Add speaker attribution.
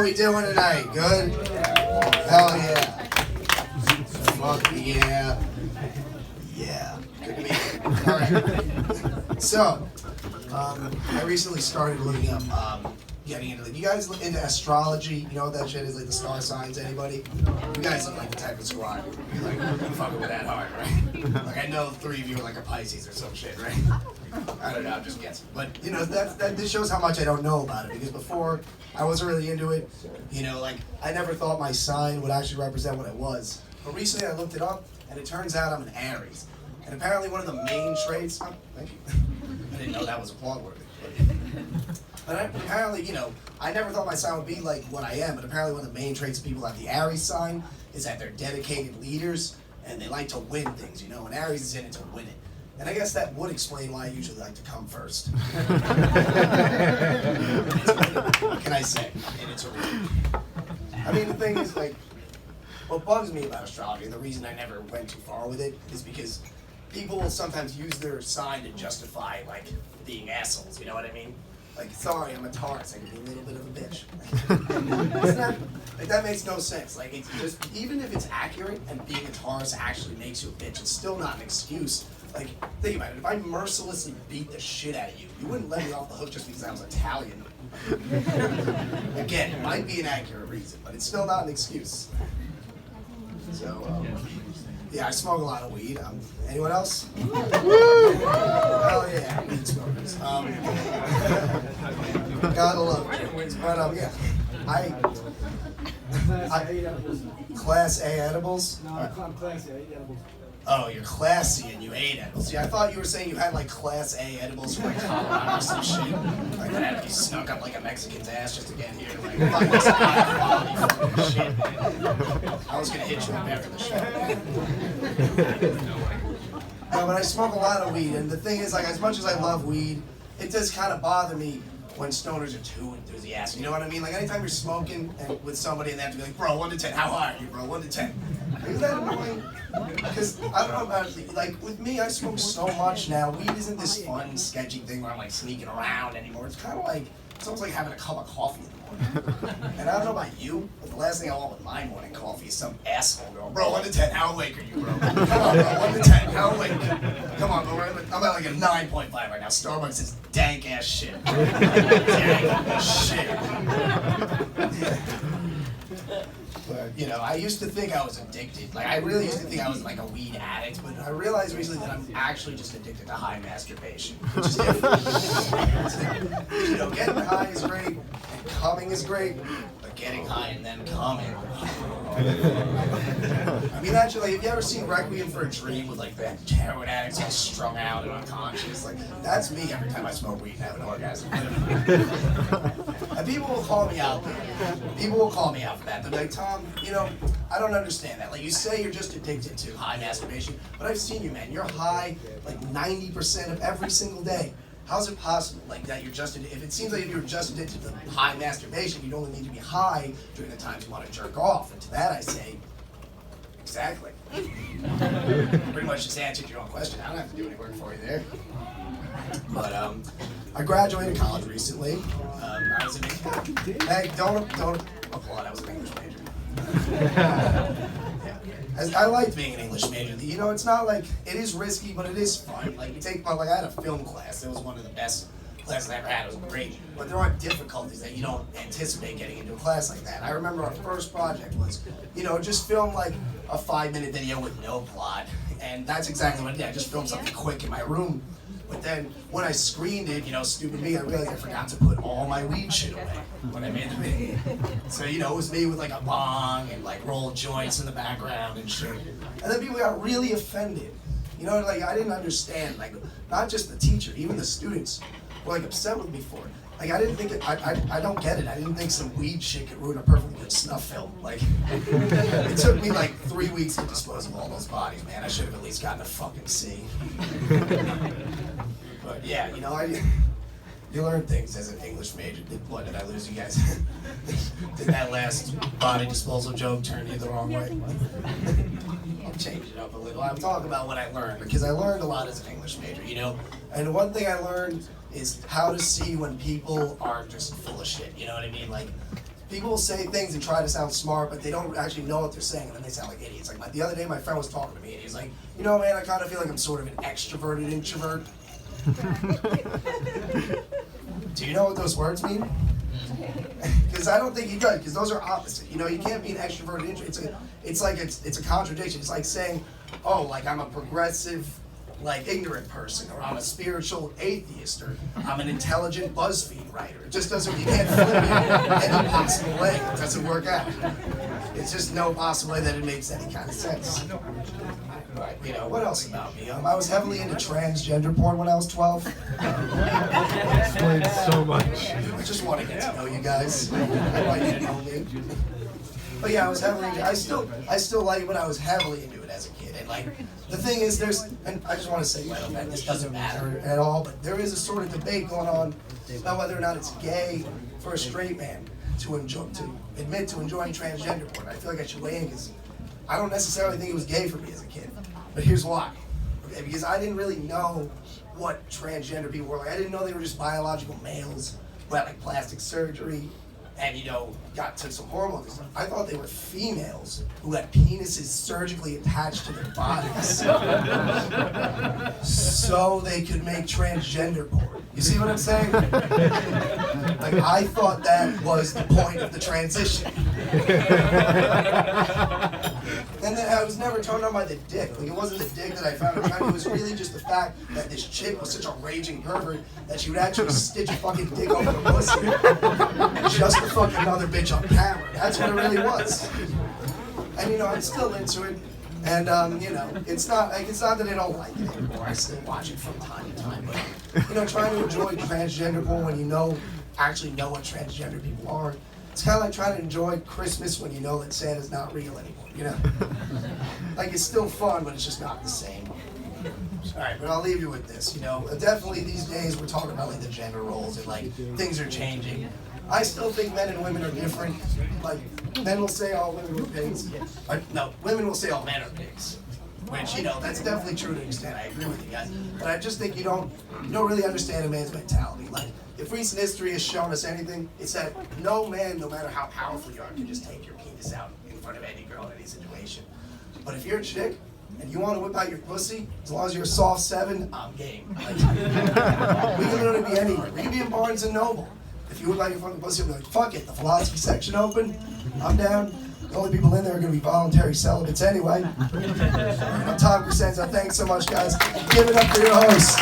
Speaker 1: How we doing tonight? Good? Hell yeah. Fuck yeah. Yeah. Good to meet you. Alright. So, I recently started looking up, getting into you guys look into astrology? You know what that shit is, like the star signs, anybody? You guys look like the type of squad. You're like, I'm fucking with that hard, right? Like I know 3 of you are like a Pisces or some shit, right? I don't know, I'm just guessing. But you know, this shows how much I don't know about it, because before I wasn't really into it. You know, like I never thought my sign would actually represent what it was. But recently I looked it up, and it turns out I'm an Aries. And apparently one of the main traits, oh, thank you. I didn't know that was applaud worthy. But apparently, you know, I never thought my sign would be like what I am, but apparently one of the main traits of people have the Aries sign is that they're dedicated leaders and they like to win things, you know, and Aries is in it to win it. And I guess that would explain why I usually like to come first. What can I say? And it's a win. I mean, the thing is, like, what bugs me about astrology, and the reason I never went too far with it, is because people will sometimes use their sign to justify, like, being assholes, you know what I mean? Like, sorry, I'm a Taurus, I can be a little bit of a bitch. It's not, like, that makes no sense. Like, it's just, even if it's accurate and being a Taurus actually makes you a bitch, it's still not an excuse. Like, think about it, if I mercilessly beat the shit out of you, you wouldn't let me off the hook just because I was Italian. Again, it might be an accurate reason, but it's still not an excuse. So, yeah, I smoke a lot of weed. Anyone else? Hell yeah, weed smokers. Gotta love it. But yeah, I Class A edibles?
Speaker 2: No, I'm Class A, I eat edibles.
Speaker 1: Oh, you're classy and you ate edibles. See, I thought you were saying you had like Class A edibles from like Colorado or some shit. Like that, you snuck up like a Mexican's ass just to get here. Like, fuck this high quality fucking shit, man. I was gonna hit you up after the show. No, but I smoke a lot of weed, and the thing is, like, as much as I love weed, it does kind of bother me when stoners are too enthusiastic. You know what I mean? Like, anytime you're smoking and with somebody and they have to be like, bro, 1 to 10, how high are you, bro? 1 to 10. Is that annoying? Because I don't know about it. Like, with me, I smoke so much now. Weed isn't this fun, sketchy thing where I'm like sneaking around anymore. It's kind of like, it's almost like having a cup of coffee in the morning. And I don't know about you, but the last thing I want with my morning coffee is some asshole going, bro, 1 to 10, how awake are you, bro? Come on, bro, 1 to 10, how awake? Come on, bro, I'm at like a 9.5 right now. Starbucks is dank ass shit. Dank ass shit. But, you know, I used to think I was addicted. Like, I really used to think I was like a weed addict, but I realized recently that I'm actually just addicted to high masturbation, which is different. You know, getting high is great, and coming is great, but getting high and then coming. I mean, actually, have you ever seen Requiem for a Dream with like the heroin addicts all strung out and unconscious? Like, that's me every time I smoke weed and have an orgasm. And people will call me out. People will call me out for that. They're like, Tom, you know, I don't understand that. Like, you say you're just addicted to high masturbation, but I've seen you, man. You're high like 90% of every single day. How's it possible, like, that you're just addicted? If it seems like if you're just addicted to high masturbation, you'd only need to be high during the times you want to jerk off. And to that I say, exactly. Pretty much just answered your own question. I don't have to do any work for you there. But I graduated college recently. I was an hey, don't applaud. I was an English major. Yeah. I liked being an English major. You know, it's not like, it is risky, but it is fun. Like, you take, like, I had a film class. It was one of the best classes I ever had. It was great. But there are difficulties that you don't anticipate getting into a class like that. I remember our first project was, you know, just film like a 5-minute video with no plot. And that's exactly what I did. I just filmed something quick in my room. But then when I screened it, you know, stupid me, I realized I forgot to put all my weed shit away when I made the video. So, you know, it was me with like a bong and like rolled joints in the background and shit. And then people got really offended. You know, like, I didn't understand, like, not just the teacher, even the students were like upset with me for it. Like, I didn't think it, I don't get it. I didn't think some weed shit could ruin a perfectly good snuff film. Like, it took me like 3 weeks to dispose of all those bodies, man. I should have at least gotten a fucking C. But yeah, you know, you learn things as an English major. What, did I lose you guys? Did that last body disposal joke turn you the wrong way? I'll change it up a little. I'm talking about what I learned, because I learned a lot as an English major, you know? And one thing I learned is how to see when people are just full of shit, you know what I mean? Like, people will say things and try to sound smart, but they don't actually know what they're saying, and then they sound like idiots. Like the other day, my friend was talking to me, and he's like, you know, man, I kind of feel like I'm sort of an extroverted introvert. Do you know what those words mean? Because I don't think you could, because those are opposite. You know, you can't be an extroverted introvert. It's a contradiction. It's like saying, oh, like I'm a progressive, like ignorant person, or I'm a spiritual atheist, or I'm an intelligent BuzzFeed writer. It just doesn't, you can't flip it in any possible way. It doesn't work out. It's just no possible way that it makes any kind of sense. But, you know, what else about me? I was heavily into transgender porn when I was 12.
Speaker 2: Explains so much.
Speaker 1: I just want to get to know you guys. I want you to know me. But yeah, I was heavily into it. I still like it, but I was heavily into it as a kid. And like, the thing is, and I just want to say, that this doesn't matter at all, but there is a sort of debate going on about whether or not it's gay for a straight man to admit to enjoying transgender porn. I feel like I should weigh in because I don't necessarily think it was gay for me as a kid. But here's why. Okay, because I didn't really know what transgender people were like. I didn't know they were just biological males who had like plastic surgery and, you know, took some hormones and stuff. I thought they were females who had penises surgically attached to their bodies so they could make transgender porn. You see what I'm saying? Like, I thought that was the point of the transition. And then I was never turned on by the dick. Like, it wasn't the dick that I found attractive. It was really just the fact that this chick was such a raging pervert that she would actually stitch a fucking dick over her pussy just to fuck another bitch on camera. That's what it really was. And, you know, I'm still into it. And, you know, it's not that I don't like it anymore. I still watch it from time to time. But, you know, trying to enjoy transgender porn when you actually know what transgender people are, it's kind of like trying to enjoy Christmas when you know that Santa's not real anymore, you know? Like, it's still fun, but it's just not the same. All right, but I'll leave you with this, you know? Definitely these days we're talking about, like, the gender roles and, like, things are changing. I still think men and women are different. Like, men will say all women are pigs. No, women will say all men are pigs. Which, you know, that's definitely true to an extent. I agree with you guys. But I just think you don't really understand a man's mentality. Like, if recent history has shown us anything, it's that no man, no matter how powerful you are, can just take your penis out in front of any girl in any situation. But if you're a chick and you want to whip out your pussy, as long as you're a soft 7, I'm game. Like, we can literally be anywhere. We can be in Barnes and Noble. If you whip out your fucking pussy, you'll be like, fuck it, the philosophy section open, I'm down. The only people in there are going to be voluntary celibates anyway. I'm Tom Crescenzo. Thanks so much, guys. Give it up for your host.